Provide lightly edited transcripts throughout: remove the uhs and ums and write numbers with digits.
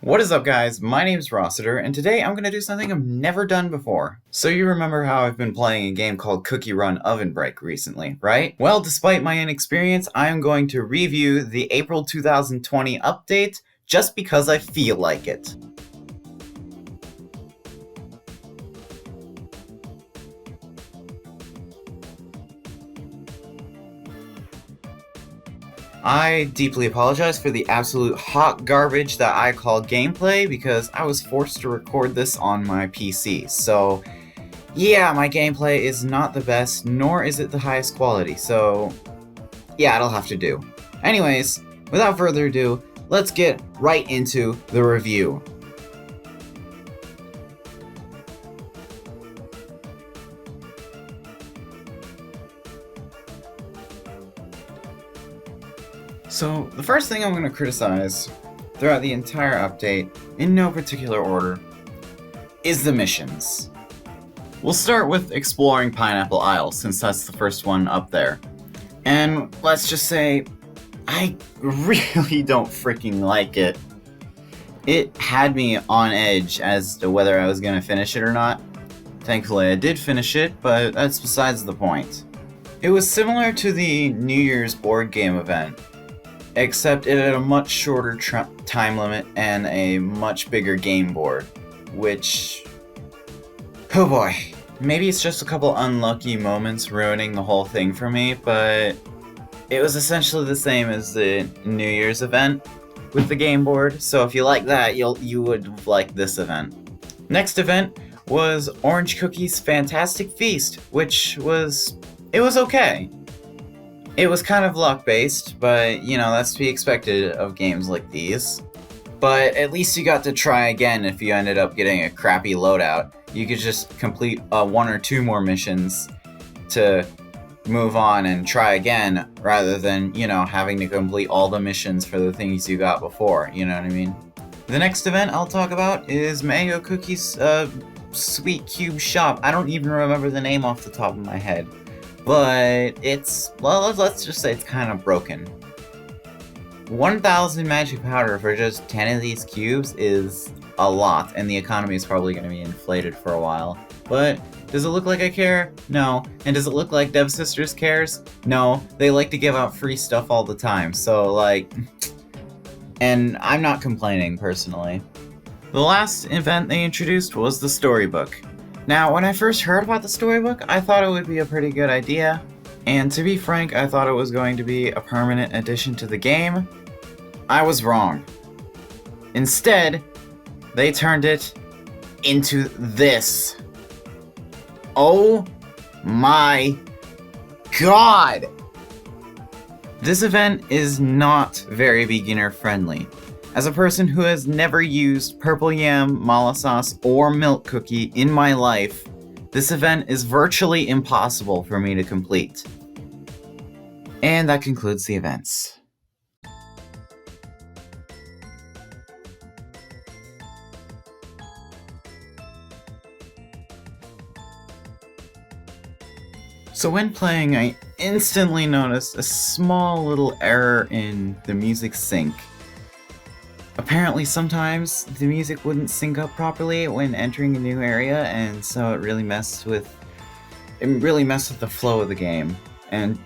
What is up, guys? My name's Rossiter, and today I'm going to do something I've never done before. So you remember how I've been playing a game called Cookie Run OvenBreak recently, right? Well, despite my inexperience, I am going to review the April 2020 update just because I feel like it. I deeply apologize for the absolute hot garbage that I call gameplay because I was forced to record this on my PC. So, yeah, my gameplay is not the best, nor is it the highest quality. So, yeah, it'll have to do. Anyways, without further ado, let's get right into the review. So, the first thing I'm going to criticize throughout the entire update, in no particular order, is the missions. We'll start with exploring Pineapple Isle, since that's the first one up there. And let's just say, I really don't freaking like it. It had me on edge as to whether I was going to finish it or not. Thankfully I did finish it, but that's besides the point. It was similar to the New Year's board game event, except it had a much shorter time limit and a much bigger game board, which... oh boy. Maybe it's just a couple unlucky moments ruining the whole thing for me, but it was essentially the same as the New Year's event with the game board, so if you like that, you would like this event. Next event was Orange Cookie's Fantastic Feast, which was... it was okay. It was kind of luck-based, but, you know, that's to be expected of games like these. But at least you got to try again if you ended up getting a crappy loadout. You could just complete one or two more missions to move on and try again, rather than, you know, having to complete all the missions for the things you got before, you know what I mean? The next event I'll talk about is Mango Cookie's Sweet Cube Shop. I don't even remember the name off the top of my head. But it's, well, let's just say it's kind of broken. 1,000 magic powder for just 10 of these cubes is a lot, and the economy is probably going to be inflated for a while. But does it look like I care? No. And does it look like Dev Sisters cares? No. They like to give out free stuff all the time, so like... and I'm not complaining, personally. The last event they introduced was the storybook. Now, when I first heard about the storybook, I thought it would be a pretty good idea, and to be frank, I thought it was going to be a permanent addition to the game. I was wrong. Instead, they turned it into this. Oh my god! This event is not very beginner friendly. As a person who has never used purple yam, mala sauce, or milk cookie in my life, this event is virtually impossible for me to complete. And that concludes the events. So when playing, I instantly noticed a small little error in the music sync. Apparently sometimes the music wouldn't sync up properly when entering a new area, and so it really messed with the flow of the game. And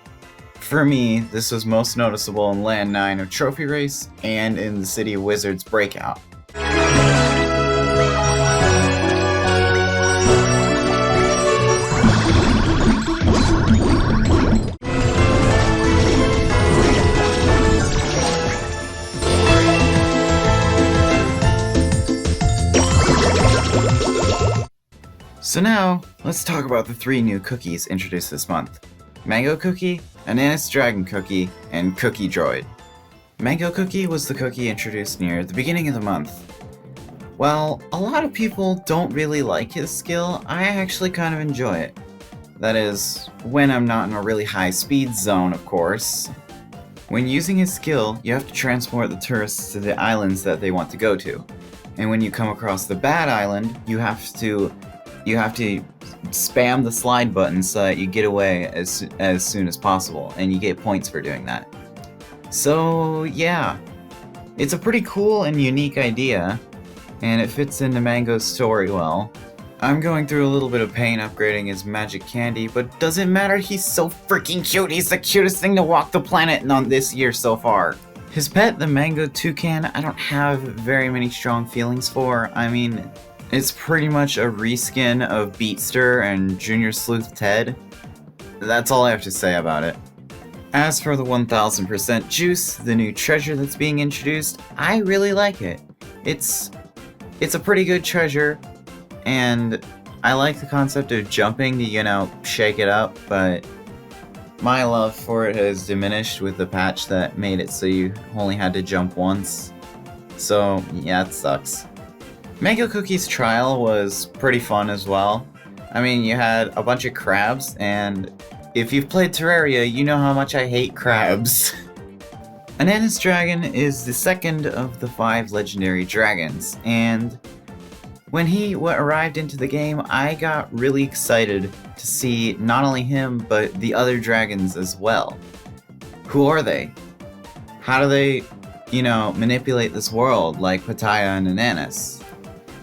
for me, this was most noticeable in Land 9 of Trophy Race and in the City of Wizards Breakout. So now, let's talk about the 3 new cookies introduced this month. Mango Cookie, Ananas Dragon Cookie, and Cookie Droid. Mango Cookie was the cookie introduced near the beginning of the month. While a lot of people don't really like his skill, I actually kind of enjoy it. That is, when I'm not in a really high speed zone, of course. When using his skill, you have to transport the tourists to the islands that they want to go to. And when you come across the bad island, you have to spam the slide button so that you get away as soon as possible, and you get points for doing that. So yeah, It's a pretty cool and unique idea, and it fits into Mango's story well. I'm going through a little bit of pain upgrading his magic candy, but doesn't matter, he's so freaking cute. He's the cutest thing to walk the planet on this year so far. His pet, the Mango Toucan, I don't have very many strong feelings for. I mean, it's pretty much a reskin of Beatster and Junior Sleuth Ted. That's all I have to say about it. As for the 1000% Juice, the new treasure that's being introduced, I really like it. It's a pretty good treasure, and I like the concept of jumping to, you know, shake it up, but my love for it has diminished with the patch that made it so you only had to jump once. So, yeah, it sucks. Mango Cookie's trial was pretty fun as well. I mean, you had a bunch of crabs, and if you've played Terraria, you know how much I hate crabs. Ananas Dragon is the second of the 5 legendary dragons, and when he arrived into the game, I got really excited to see not only him, but the other dragons as well. Who are they? How do they, you know, manipulate this world like Pattaya and Ananas?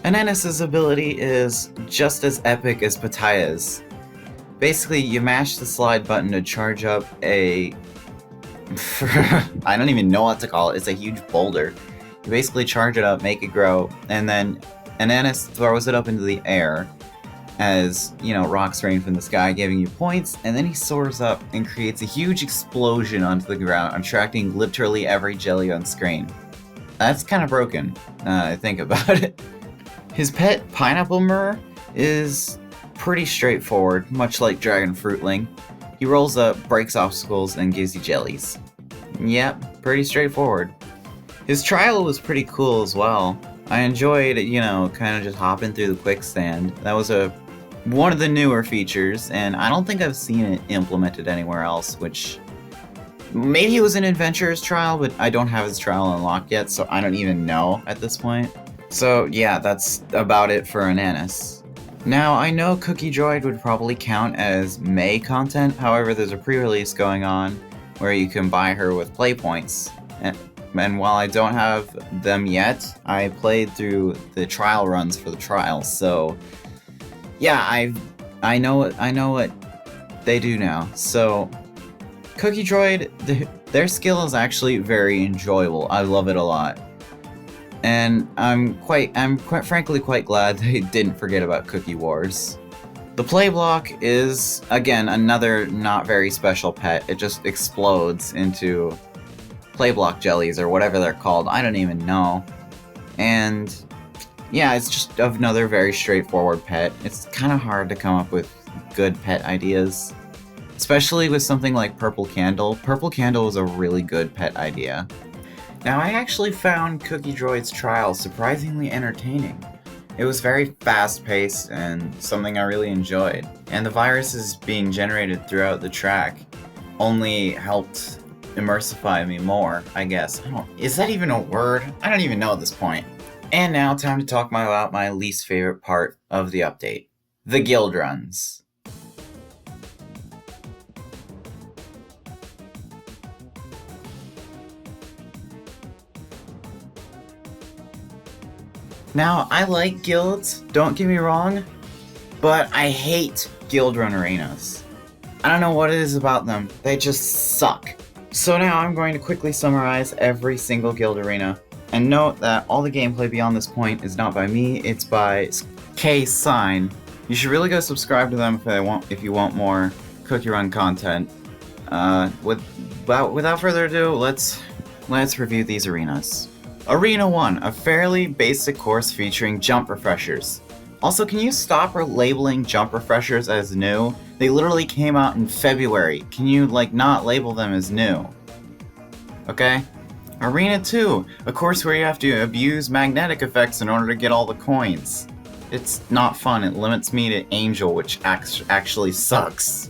Ananas' ability is just as epic as Pattaya's. Basically, you mash the slide button to charge up a... I don't even know what to call it. It's a huge boulder. You basically charge it up, make it grow, and then Ananas throws it up into the air as, you know, rocks rain from the sky, giving you points, and then he soars up and creates a huge explosion onto the ground, attracting literally every jelly on screen. That's kind of broken, I think about it. His pet, Pineapple Mirror, is pretty straightforward, much like Dragon Fruitling. He rolls up, breaks obstacles, and gives you jellies. Yep, pretty straightforward. His trial was pretty cool as well. I enjoyed, you know, kind of just hopping through the quickstand. That was one of the newer features, and I don't think I've seen it implemented anywhere else, which... Maybe it was an adventurer's trial, but I don't have his trial unlocked yet, so I don't even know at this point. So yeah, that's about it for Ananas. Now, I know Cookie Droid would probably count as May content, however there's a pre-release going on where you can buy her with play points. And while I don't have them yet, I played through the trial runs for the trials, so yeah, I know what they do now. So Cookie Droid, their skill is actually very enjoyable. I love it a lot. And I'm quite frankly quite glad they didn't forget about Cookie Wars. The play block is, again, another not very special pet. It just explodes into play block jellies or whatever they're called. I don't even know. And yeah, it's just another very straightforward pet. It's kind of hard to come up with good pet ideas, especially with something like Purple Candle. Purple Candle is a really good pet idea. Now, I actually found Cookie Droid's trial surprisingly entertaining. It was very fast-paced and something I really enjoyed. And the viruses being generated throughout the track only helped immersify me more, I guess. Is that even a word? I don't even know at this point. And now, time to talk about my least favorite part of the update. The guild runs. Now, I like guilds, don't get me wrong, but I hate guild run arenas. I don't know what it is about them, they just suck. So now I'm going to quickly summarize every single guild arena, and note that all the gameplay beyond this point is not by me, it's by K-Sign. You should really go subscribe to them if you want more Cookie Run content. Without further ado, let's review these arenas. Arena 1, a fairly basic course featuring jump refreshers. Also, can you stop labeling jump refreshers as new? They literally came out in February. Can you, not label them as new? Okay? Arena 2, a course where you have to abuse magnetic effects in order to get all the coins. It's not fun, it limits me to Angel, which actually sucks.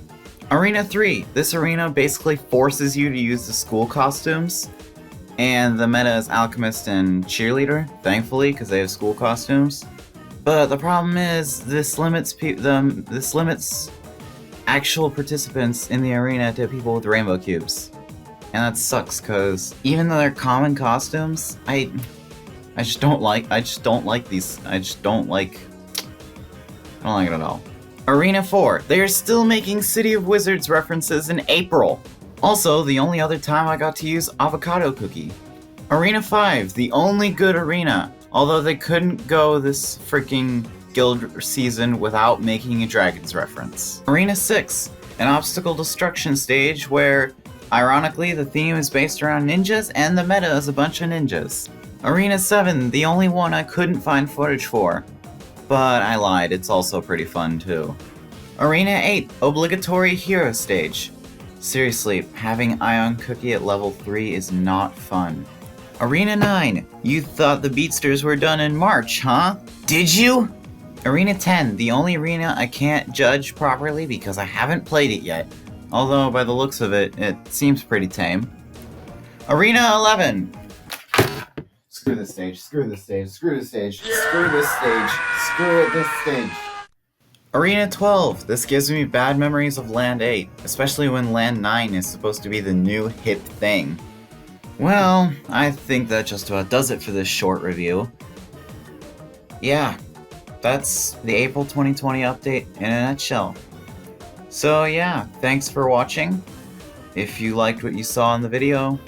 Arena 3, this arena basically forces you to use the school costumes. And the meta is Alchemist and Cheerleader, thankfully, because they have school costumes. But the problem is, this limits actual participants in the arena to people with rainbow cubes. And that sucks, because even though they're common costumes, I just don't like these. I don't like it at all. Arena 4. They are still making City of Wizards references in April. Also, the only other time I got to use Avocado Cookie. Arena 5. The only good arena. Although they couldn't go this freaking guild season without making a Dragons reference. Arena 6. An obstacle destruction stage where, ironically, the theme is based around ninjas and the meta is a bunch of ninjas. Arena 7. The only one I couldn't find footage for. But I lied, it's also pretty fun too. Arena 8, obligatory hero stage. Seriously, having Ion Cookie at level 3 is not fun. Arena 9, you thought the Beatsters were done in March, huh? Did you? Arena 10, the only arena I can't judge properly because I haven't played it yet. Although, by the looks of it, it seems pretty tame. Arena 11. Screw this stage, screw this stage, screw this stage, screw this stage, screw this stage. Arena 12. This gives me bad memories of Land 8, especially when Land 9 is supposed to be the new hip thing. Well, I think that just about does it for this short review. Yeah, that's the April 2020 update in a nutshell. So yeah, thanks for watching. If you liked what you saw in the video,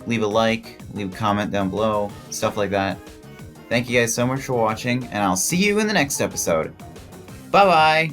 leave a like, leave a comment down below, stuff like that. Thank you guys so much for watching, and I'll see you in the next episode. Bye-bye!